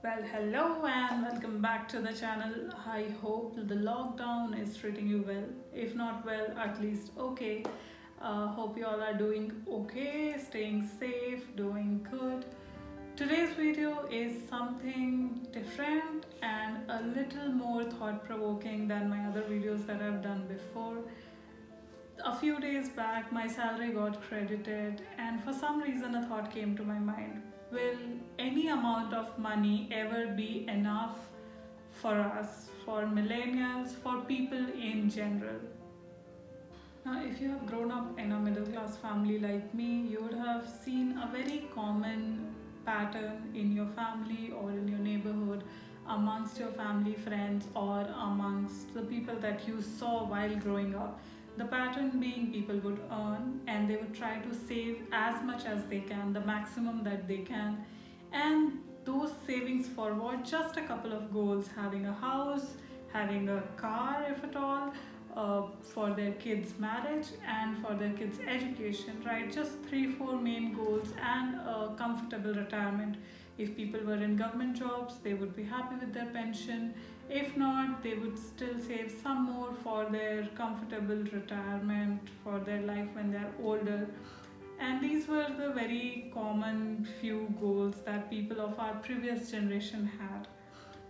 Well, hello and welcome back to the channel. I hope the lockdown is treating you well. If not well, at least okay. Hope you all are doing okay, staying safe, doing good. Today's video is something different and a little more thought provoking than my other videos that I've done before. A few days back, my salary got credited, and for some reason, a thought came to my mind. Will any amount of money ever be enough for us, for millennials, for people in general? Now, if you have grown up in a middle class family like me, you would have seen a very common pattern in your family or in your neighborhood, amongst your family, friends, or amongst the people that you saw while growing up. The pattern being people would earn and they would try to save as much as they can, the maximum that they can, and those savings forward just a couple of goals: having a house, having a car, if at all, for their kids' marriage and for their kids' education, right? Just three, four main goals and a comfortable retirement. If people were in government jobs, they would be happy with their pension. If not, they would still save some more for their comfortable retirement, for their life when they're older. And these were the very common few goals that people of our previous generation had.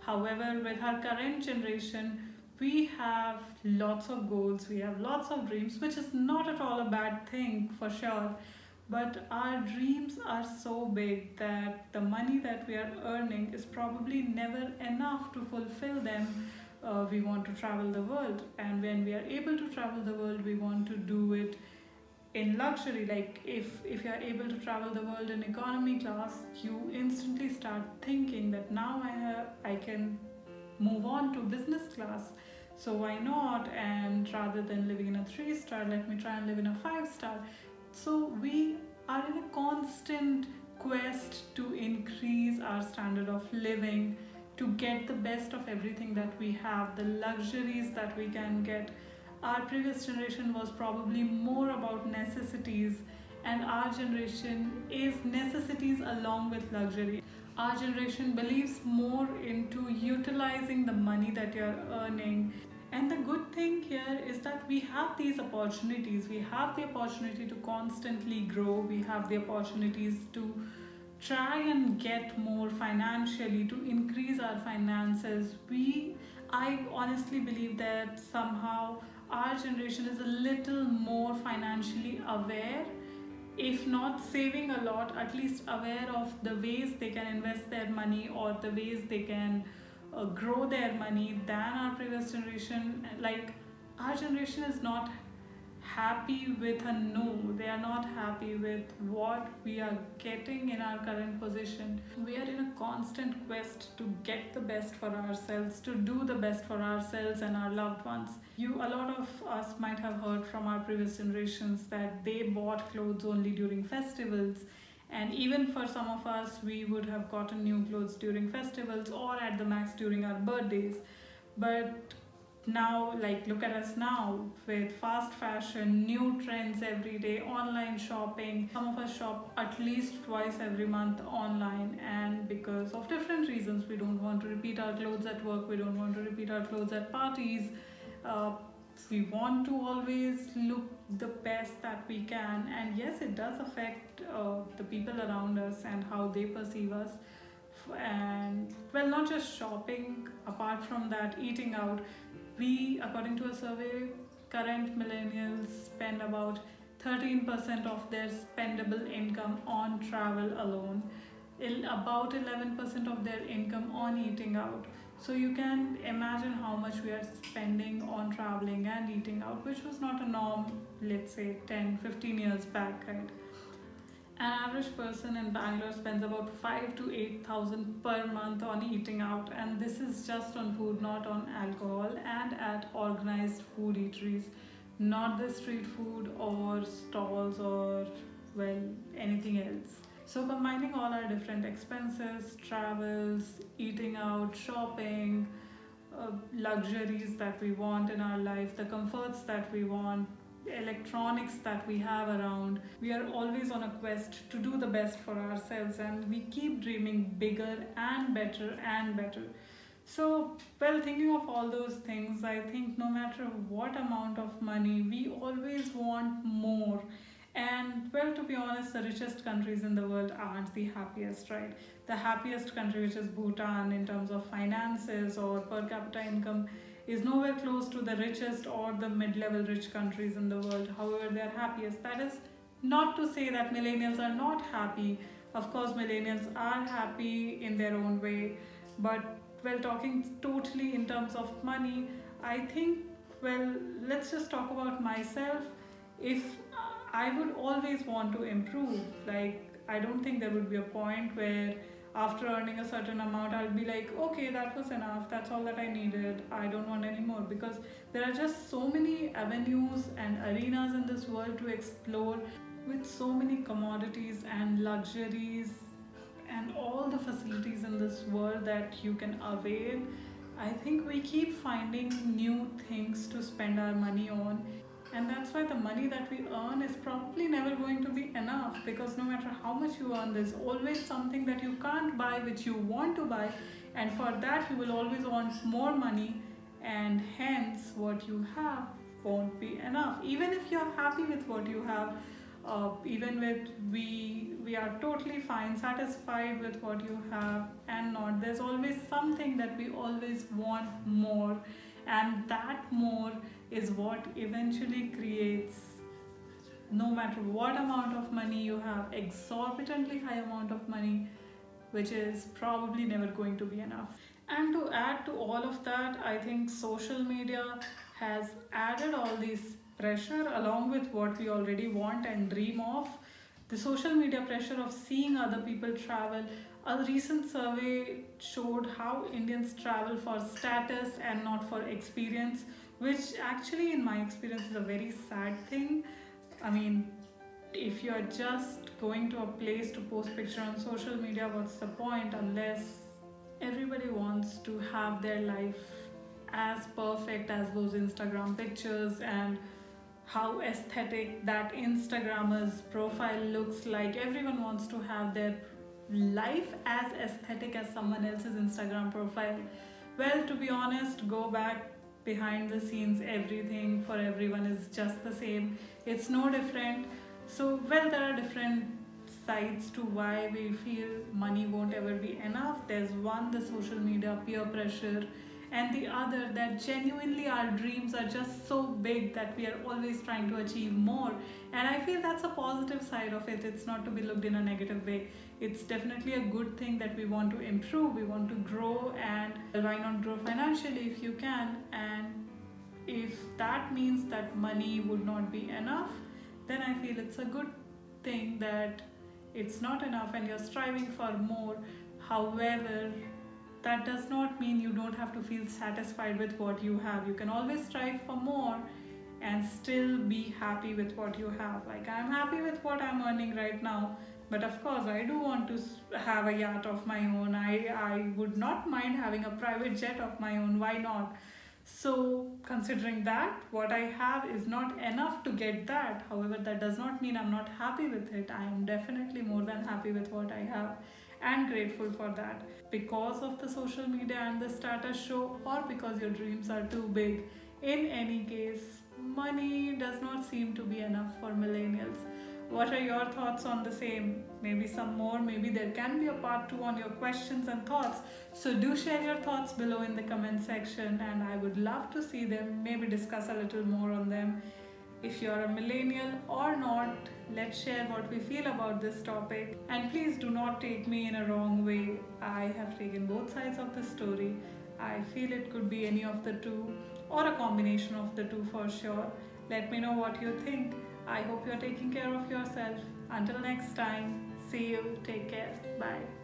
However, with our current generation, we have lots of goals, we have lots of dreams, which is not at all a bad thing for sure. But our dreams are so big that the money that we are earning is probably never enough to fulfill them. We want to travel the world, and when we are able to travel the world, we want to do it in luxury. Like if you're able to travel the world in economy class, you instantly start thinking that now I can move on to business class, so why not? And rather than living in a 3 star, let me try and live in a 5 star. So we are in a constant quest to increase our standard of living, to get the best of everything that we have, the luxuries that we can get. Our previous generation was probably more about necessities, and our generation is necessities along with luxury. Our generation believes more into utilizing the money that you're earning. And the good thing here is that we have these opportunities. We have the opportunity to constantly grow. We have the opportunities to try and get more financially, to increase our finances. I honestly believe that somehow our generation is a little more financially aware, if not saving a lot, at least aware of the ways they can invest their money or the ways they can grow their money than our previous generation. Like, our generation is not happy with a no. They are not happy with what we are getting in our current position. We are in a constant quest to get the best for ourselves, to do the best for ourselves and our loved ones. A lot of us might have heard from our previous generations that they bought clothes only during festivals, and even for some of us, we would have gotten new clothes during festivals or at the max during our birthdays. But now, like, look at us now with fast fashion, new trends every day, online shopping. Some of us shop at least twice every month online, and because of different reasons, we don't want to repeat our clothes at work, we don't want to repeat our clothes at parties. uh, we want to always look the best that we can, and yes, it does affect the people around us and how they perceive us. And well, not just shopping, apart from that, eating out. According to a survey, current millennials spend about 13% of their spendable income on travel alone, about 11% of their income on eating out. So you can imagine how much we are spending on traveling and eating out, which was not a norm, let's say 10, 15 years back, right? An average person in Bangalore spends about 5 to 8 thousand per month on eating out, and this is just on food, not on alcohol, and at organized food eateries, not the street food or stalls or, well, anything else. So, combining all our different expenses, travels, eating out, shopping, luxuries that we want in our life, the comforts that we want, electronics that we have around. We are always on a quest to do the best for ourselves, and we keep dreaming bigger and better and better. So, well, thinking of all those things, I think no matter what amount of money, we always want more. And, well, to be honest, the richest countries in the world aren't the happiest, right? The happiest country, which is Bhutan, in terms of finances or per capita income, is nowhere close to the richest or the mid level rich countries in the world. However, they are happiest. That is not to say that millennials are not happy. Of course, millennials are happy in their own way, but well, talking totally in terms of money, I think, well, let's just talk about myself. If I would always want to improve, like, I don't think there would be a point where after earning a certain amount, I'll be like, okay, that was enough, that's all that I needed, I don't want any more. Because there are just so many avenues and arenas in this world to explore, with so many commodities and luxuries and all the facilities in this world that you can avail. I think we keep finding new things to spend our money on, and that's why the money that we earn is probably never going to be enough, because no matter how much you earn, there's always something that you can't buy which you want to buy, and for that you will always want more money, and hence what you have won't be enough. Even if you're happy with what you have, even with we are totally fine, satisfied with what you have and not, there's always something that we always want more, and that more is what eventually creates, no matter what amount of money you have, exorbitantly high amount of money, which is probably never going to be enough. And to add to all of that, I think social media has added all these pressure along with what we already want and dream of. The social media pressure of seeing other people travel. A recent survey showed how Indians travel for status and not for experience, which actually, in my experience, is a very sad thing. I mean, if you're just going to a place to post picture on social media, what's the point, unless everybody wants to have their life as perfect as those Instagram pictures, and how aesthetic that Instagrammer's profile looks like. Everyone wants to have their life as aesthetic as someone else's Instagram profile. Well, to be honest, go back behind the scenes, everything for everyone is just the same. It's no different. So, well, there are different sides to why we feel money won't ever be enough. There's one, the social media peer pressure, and the other, that genuinely our dreams are just so big that we are always trying to achieve more. And I feel that's a positive side of it. It's not to be looked in a negative way. It's definitely a good thing that we want to improve, we want to grow, and why not grow financially if you can. And if that means that money would not be enough, then I feel it's a good thing that it's not enough and you're striving for more. However, that does not mean you don't have to feel satisfied with what you have. You can always strive for more and still be happy with what you have. Like, I'm happy with what I'm earning right now, but of course I do want to have a yacht of my own. I would not mind having a private jet of my own. Why not? So, considering that what I have is not enough to get that, however, that does not mean I'm not happy with it. I am definitely more than happy with what I have and grateful for that. Because of the social media and the status show, or because your dreams are too big, in any case, money does not seem to be enough for millennials. What are your thoughts on the same? Maybe some more, maybe there can be a part 2 on your questions and thoughts. So do share your thoughts below in the comment section, and I would love to see them, maybe discuss a little more on them. If you're a millennial or not, let's share what we feel about this topic. And please do not take me in a wrong way. I have taken both sides of the story. I feel it could be any of the two, or a combination of the two for sure. Let me know what you think. I hope you're taking care of yourself. Until next time, see you. Take care. Bye.